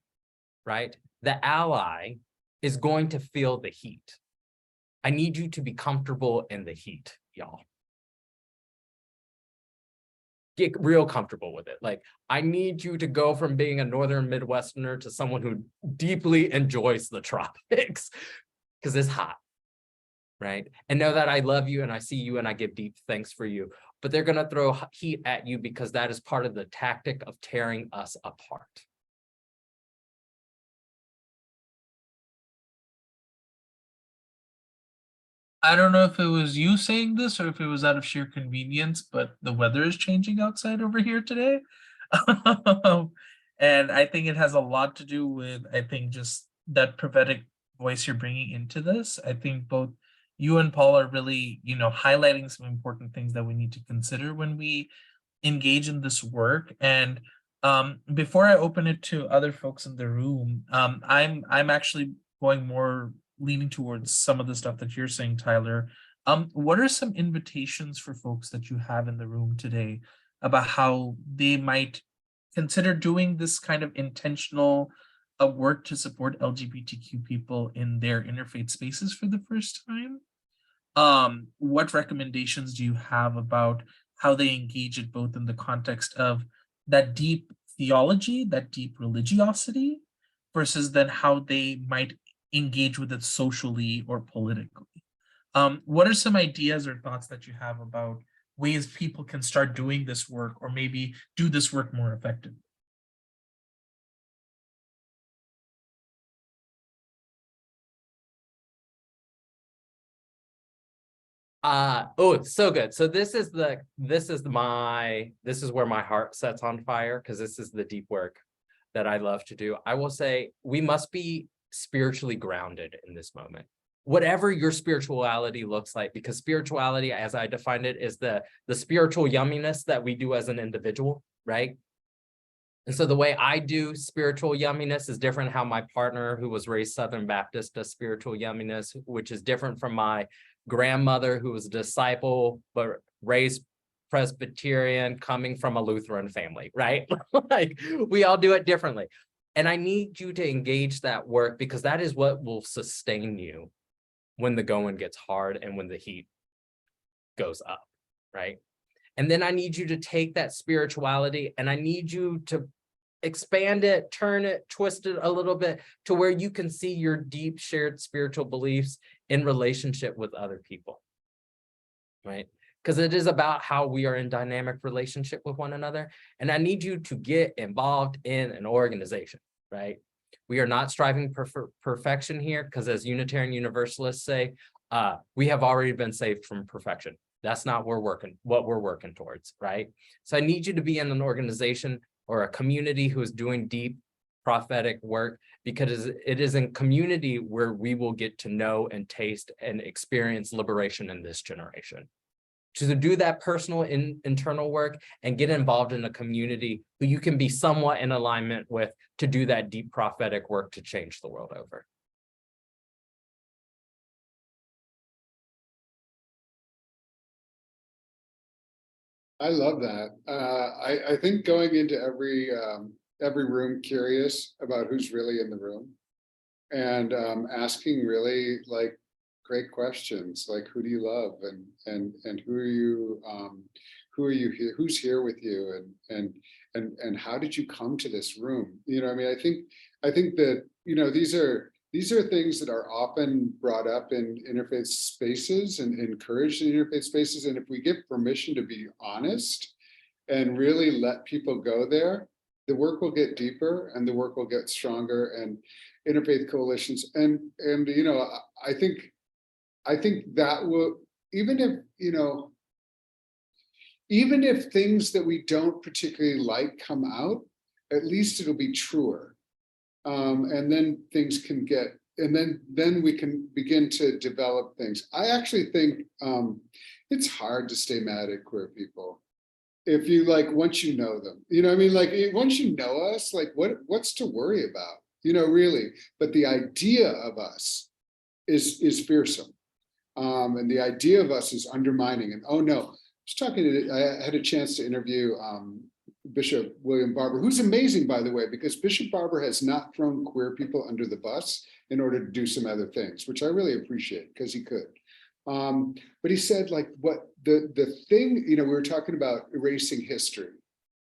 B: right? The ally is going to feel the heat. I need you to be comfortable in the heat, y'all. Get real comfortable with it. Like, I need you to go from being a Northern Midwesterner to someone who deeply enjoys the tropics because it's hot, right? And know that I love you and I see you and I give deep thanks for you, but they're going to throw heat at you because that is part of the tactic of tearing us apart.
A: I don't know if it was you saying this or if it was out of sheer convenience, but the weather is changing outside over here today. And I think it has a lot to do with, I think, just that prophetic voice you're bringing into this. I think both you and Paul are really, highlighting some important things that we need to consider when we engage in this work. And before I open it to other folks in the room, I'm actually going more leaning towards some of the stuff that you're saying, Tyler. What are some invitations for folks that you have in the room today about how they might consider doing this kind of intentional work to support LGBTQ people in their interfaith spaces for the first time? What recommendations do you have about how they engage it both in the context of that deep theology, that deep religiosity, versus then how they might engage with it socially or politically? What are some ideas or thoughts that you have about ways people can start doing this work or maybe do this work more effectively?
B: Oh, it's so good. So this is where my heart sets on fire, because this is the deep work that I love to do. I will say we must be spiritually grounded in this moment, whatever your spirituality looks like, because spirituality, as I defined it, is the spiritual yumminess that we do as an individual, right? And so the way I do spiritual yumminess is different how my partner, who was raised Southern Baptist, does spiritual yumminess, which is different from my grandmother, who was a disciple, but raised Presbyterian, coming from a Lutheran family, right? Like, we all do it differently. And I need you to engage that work, because that is what will sustain you when the going gets hard and when the heat goes up, right? And then I need you to take that spirituality and I need you to expand it, turn it, twist it a little bit to where you can see your deep shared spiritual beliefs in relationship with other people, right? Because it is about how we are in dynamic relationship with one another. And I need you to get involved in an organization, right? We are not striving for perfection here, because as Unitarian Universalists say, we have already been saved from perfection. That's not what we're working towards, right? So I need you to be in an organization or a community who is doing deep prophetic work, because it is in community where we will get to know and taste and experience liberation in this generation. To do that personal internal work and get involved in a community who you can be somewhat in alignment with to do that deep prophetic work to change the world over.
C: I love that. I think going into every room curious about who's really in the room, and asking really like great questions, like who do you love, and who are you here, who's here with you, and how did you come to this room? You know, I mean, I think that, you know, these are things that are often brought up in interfaith spaces and encouraged in interfaith spaces. And if we give permission to be honest and really let people go there, the work will get deeper and the work will get stronger. And interfaith coalitions, and you know, I think that will, even if, you know, even if things that we don't particularly like come out, at least it'll be truer. And then things can get, and then we can begin to develop things. I actually think it's hard to stay mad at queer people if you, like, once you know them, you know what I mean? Like, once you know us, like, what's to worry about, you know, really? But the idea of us is fearsome. And the idea of us is undermining. And oh no, I had a chance to interview Bishop William Barber, who's amazing, by the way, because Bishop Barber has not thrown queer people under the bus in order to do some other things, which I really appreciate, because he could. But he said, like, what the thing, you know, we were talking about erasing history.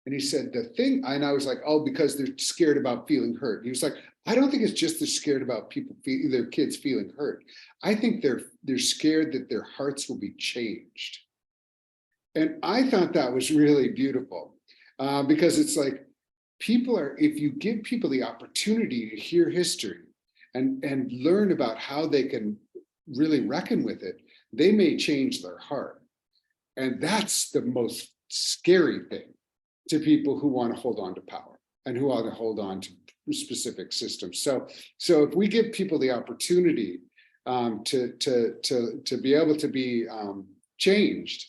C: And he said the thing, and I was like, oh, because they're scared about feeling hurt. And he was like, I don't think it's just they're scared about their kids feeling hurt. I think they're scared that their hearts will be changed. And I thought that was really beautiful, because it's like, if you give people the opportunity to hear history and learn about how they can really reckon with it, they may change their heart. And that's the most scary thing to people who want to hold on to power and who want to hold on to specific systems. So if we give people the opportunity to be able to be changed,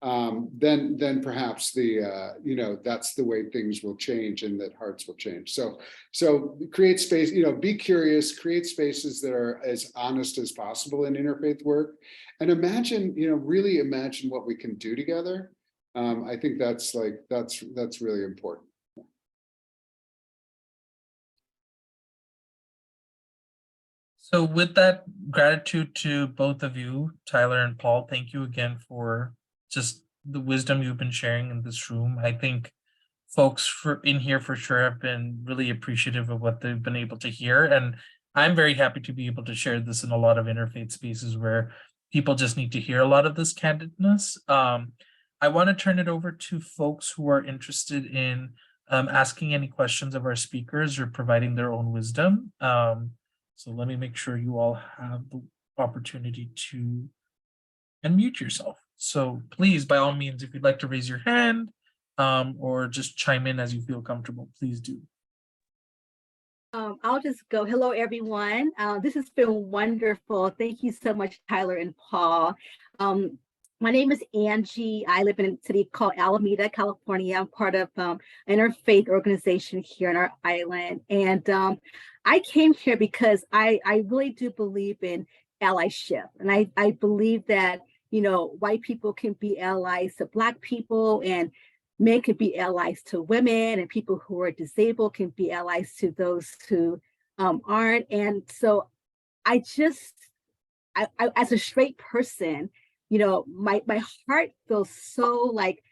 C: then perhaps you know, that's the way things will change, and that hearts will change. So create space, you know, be curious, create spaces that are as honest as possible in interfaith work, and imagine, you know, really imagine what we can do together. I think that's really important.
A: So with that, gratitude to both of you, Tyler and Paul. Thank you again for just the wisdom you've been sharing in this room. I think folks in here for sure have been really appreciative of what they've been able to hear. And I'm very happy to be able to share this in a lot of interfaith spaces where people just need to hear a lot of this candidness. I want to turn it over to folks who are interested in asking any questions of our speakers or providing their own wisdom. So let me make sure you all have the opportunity to and mute yourself. So please, by all means, if you'd like to raise your hand or just chime in as you feel comfortable, please do.
D: I'll just go. Hello, everyone. This has been wonderful. Thank you so much, Tyler and Paul. My name is Angie. I live in a city called Alameda, California. I'm part of an interfaith organization here on our island. And I came here because I really do believe in allyship. And I believe that, you know, white people can be allies to Black people, and men can be allies to women, and people who are disabled can be allies to those who aren't. And so I as a straight person, you know, my heart feels so like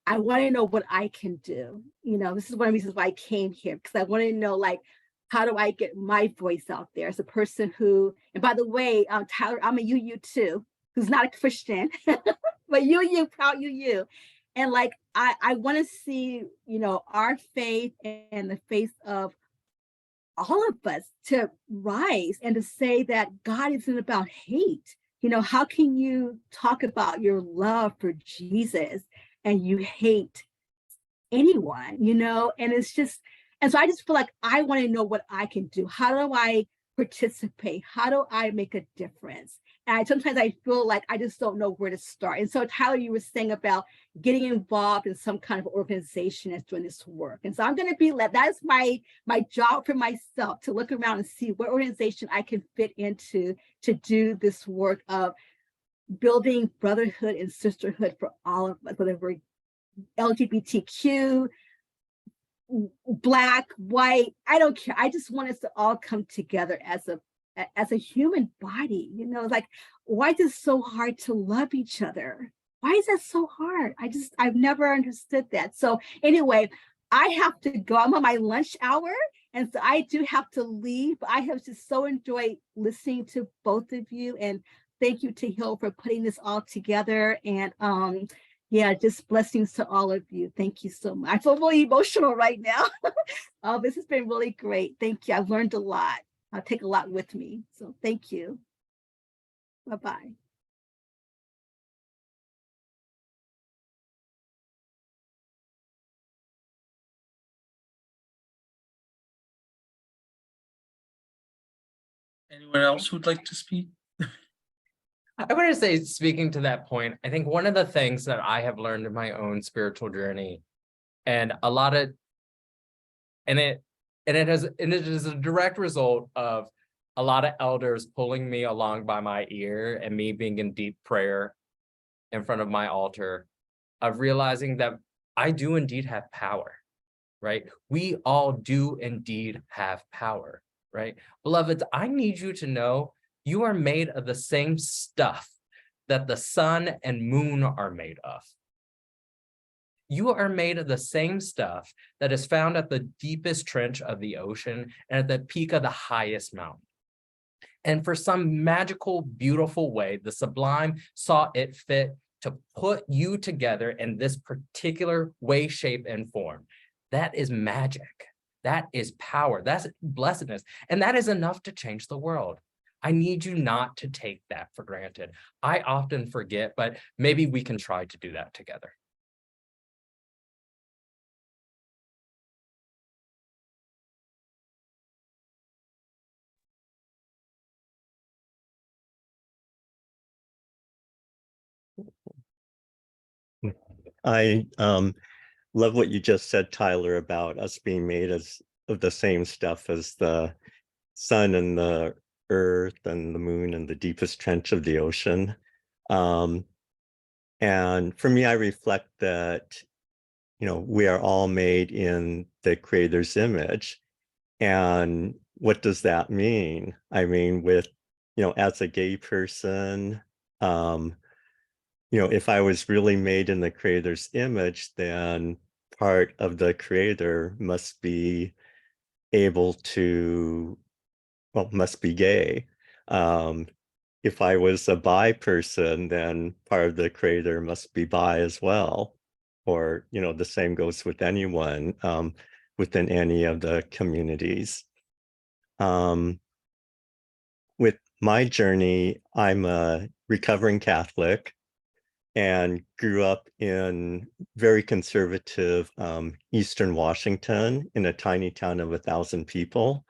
D: I want to know what I can do. You know, this is one of the reasons why I came here, because I want to know, like, how do I get my voice out there as a person who, and by the way, Tyler, I'm a UU too, who's not a Christian, but UU, proud UU. And like, I want to see, you know, our faith and the faith of all of us to rise and to say that God isn't about hate. You know, how can you talk about your love for Jesus and you hate anyone, you know? And it's just, and so I just feel like I want to know what I can do. How do I participate? How do I make a difference? And sometimes I feel like I just don't know where to start. And so Tyler, you were saying about getting involved in some kind of organization that's doing this work. And so I'm going to be that's my job for myself, to look around and see what organization I can fit into to do this work of building brotherhood and sisterhood for all of us, whether we're LGBTQ, Black, white, I don't care. I just want us to all come together as a human body. You know, like, why is it so hard to love each other? Why is that so hard? I've never understood that. So anyway, I have to go. I'm on my lunch hour, and so I do have to leave. But I have just so enjoyed listening to both of you, and thank you to Hill for putting this all together. And yeah, just blessings to all of you. Thank you so much. I feel really emotional right now. This has been really great. Thank you. I've learned a lot. I'll take a lot with me. So thank you. Bye-bye.
A: Anyone else who'd like to speak?
B: I want to say, speaking to that point, I think one of the things that I have learned in my own spiritual journey, and it is a direct result of a lot of elders pulling me along by my ear and me being in deep prayer in front of my altar, of realizing that I do indeed have power, right? We all do indeed have power, right? Beloveds, I need you to know you are made of the same stuff that the sun and moon are made of. You are made of the same stuff that is found at the deepest trench of the ocean and at the peak of the highest mountain. And for some magical, beautiful way, the sublime saw it fit to put you together in this particular way, shape, and form. That is magic. That is power. That's blessedness. And that is enough to change the world. I need you not to take that for granted. I often forget, but maybe we can try to do that together.
E: I love what you just said, Tyler, about us being made of the same stuff as the sun and the earth and the moon and the deepest trench of the ocean. And for me, I reflect that, you know, we are all made in the Creator's image. And what does that mean? I mean, with, you know, as a gay person, you know, if I was really made in the Creator's image, then part of the Creator must be able to, well, must be gay. If I was a bi person, then part of the Creator must be bi as well. Or, you know, the same goes with anyone within any of the communities. With my journey, I'm a recovering Catholic and grew up in very conservative Eastern Washington in a tiny town of 1,000 people,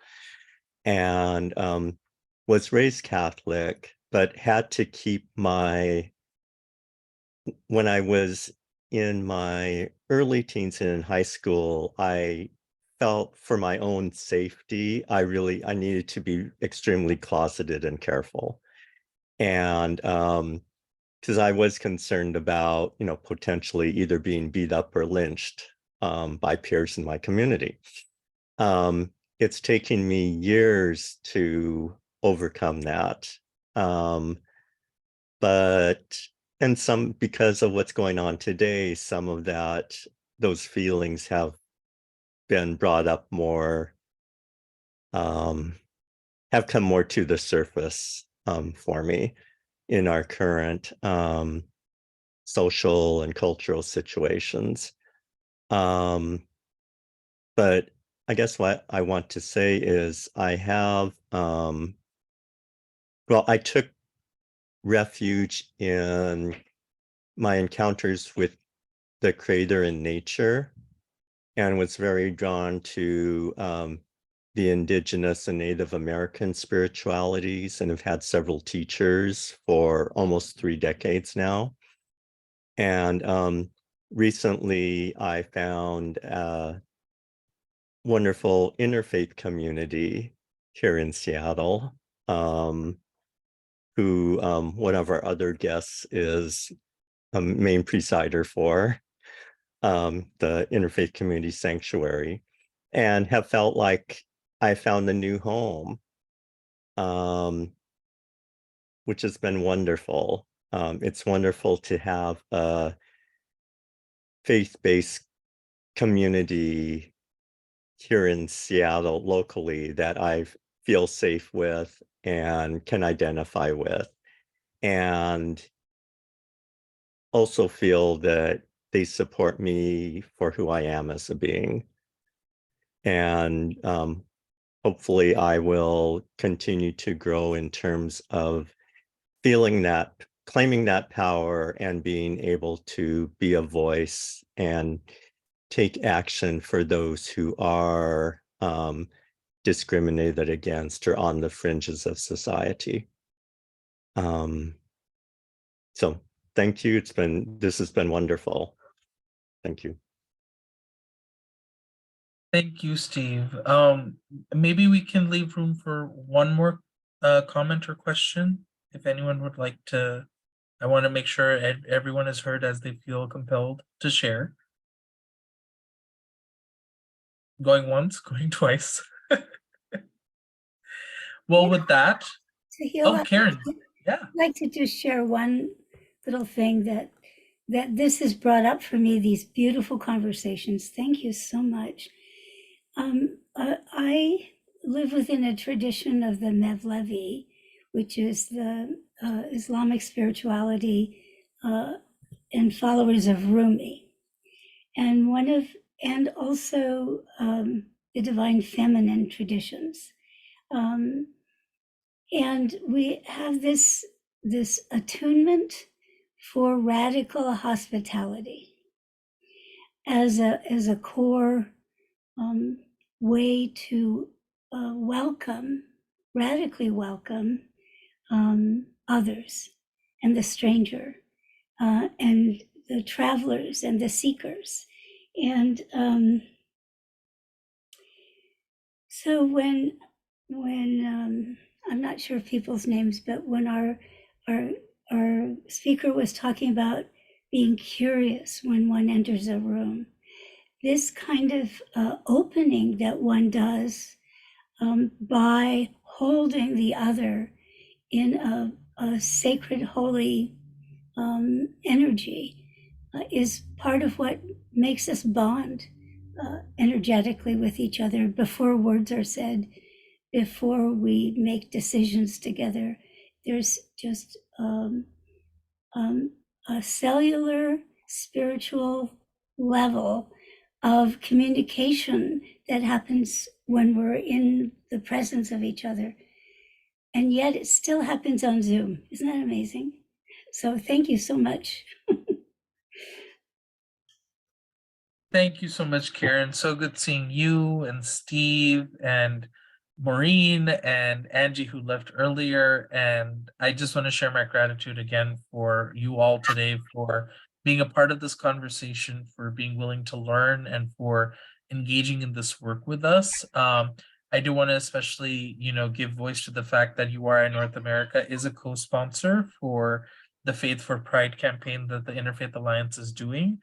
E: and was raised Catholic, but had to keep when I was in my early teens and in high school, I felt for my own safety, I needed to be extremely closeted and careful. And because I was concerned about, potentially either being beat up or lynched by peers in my community. It's taken me years to overcome that. Because of what's going on today, some of those feelings have been brought up more, have come more to the surface for me in our current social and cultural situations. But I guess what I want to say is I took refuge in my encounters with the Creator and nature, and was very drawn to the Indigenous and Native American spiritualities, and have had several teachers for almost 3 decades now. And recently I found a wonderful interfaith community here in Seattle, who one of our other guests is a main presider for, the Interfaith Community Sanctuary, and have felt like I found a new home, which has been wonderful. It's wonderful to have a faith-based community here in Seattle locally that I feel safe with and can identify with, and also feel that they support me for who I am as a being. And hopefully I will continue to grow in terms of claiming that power and being able to be a voice and take action for those who are discriminated against or on the fringes of society. So thank you. This has been wonderful. Thank you.
A: Thank you, Steve. Maybe we can leave room for one more comment or question, if anyone would like to. I want to make sure everyone is heard as they feel compelled to share. Going once, going twice. Well, with that, Karen, yeah.
F: I'd like to just share one little thing that this has brought up for me, these beautiful conversations. Thank you so much. I live within a tradition of the Mevlevi, which is the Islamic spirituality and followers of Rumi, and also the divine feminine traditions. And we have this attunement for radical hospitality as a core way to radically welcome others and the stranger and the travelers and the seekers. And so when I'm not sure of people's names, but when our speaker was talking about being curious when one enters a room, this kind of opening that one does by holding the other in a sacred, holy energy is part of what makes us bond energetically with each other before words are said, before we make decisions together. There's just a cellular spiritual level of communication that happens when we're in the presence of each other. And yet it still happens on Zoom. Isn't that amazing? So thank you so much.
A: Thank you so much, Karen. So good seeing you and Steve and Maureen and Angie, who left earlier. And I just want to share my gratitude again for you all today for being a part of this conversation, for being willing to learn, and for engaging in this work with us. I do want to especially, give voice to the fact that URI North America is a co-sponsor for the Faith for Pride campaign that the Interfaith Alliance is doing.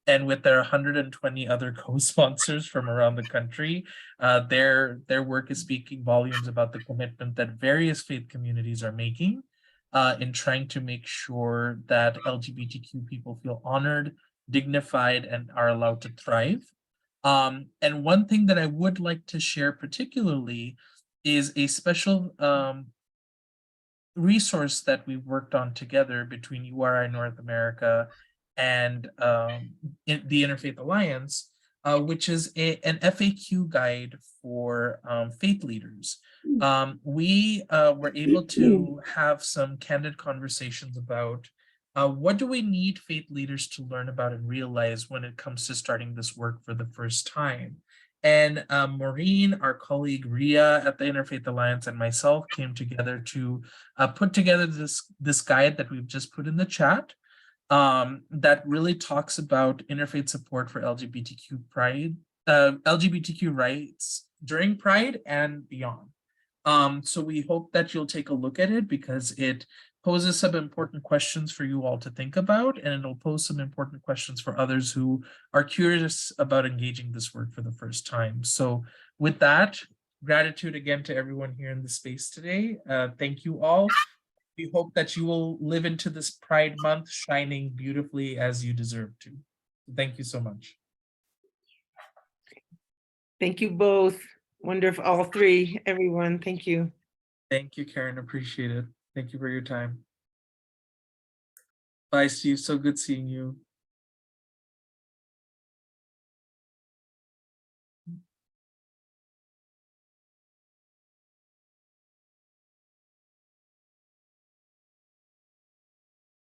A: And with their 120 other co-sponsors from around the country, their work is speaking volumes about the commitment that various faith communities are making in trying to make sure that LGBTQ people feel honored, dignified, and are allowed to thrive. And one thing that I would like to share particularly is a special resource that we've worked on together between URI North America and the Interfaith Alliance, which is an FAQ guide for faith leaders. We were able to have some candid conversations about what do we need faith leaders to learn about and realize when it comes to starting this work for the first time. And Maureen, our colleague Ria at the Interfaith Alliance, and myself came together to put together this guide that we've just put in the chat. That really talks about interfaith support for LGBTQ rights during Pride and beyond. So we hope that you'll take a look at it because it poses some important questions for you all to think about, and it'll pose some important questions for others who are curious about engaging this work for the first time. So with that, gratitude again to everyone here in the space today. Thank you all. We hope that you will live into this Pride Month shining beautifully as you deserve to. Thank you so much.
G: Thank you both. Wonderful, all three, everyone. Thank you.
A: Thank you, Karen. Appreciate it. Thank you for your time. Bye, Steve. So good seeing you.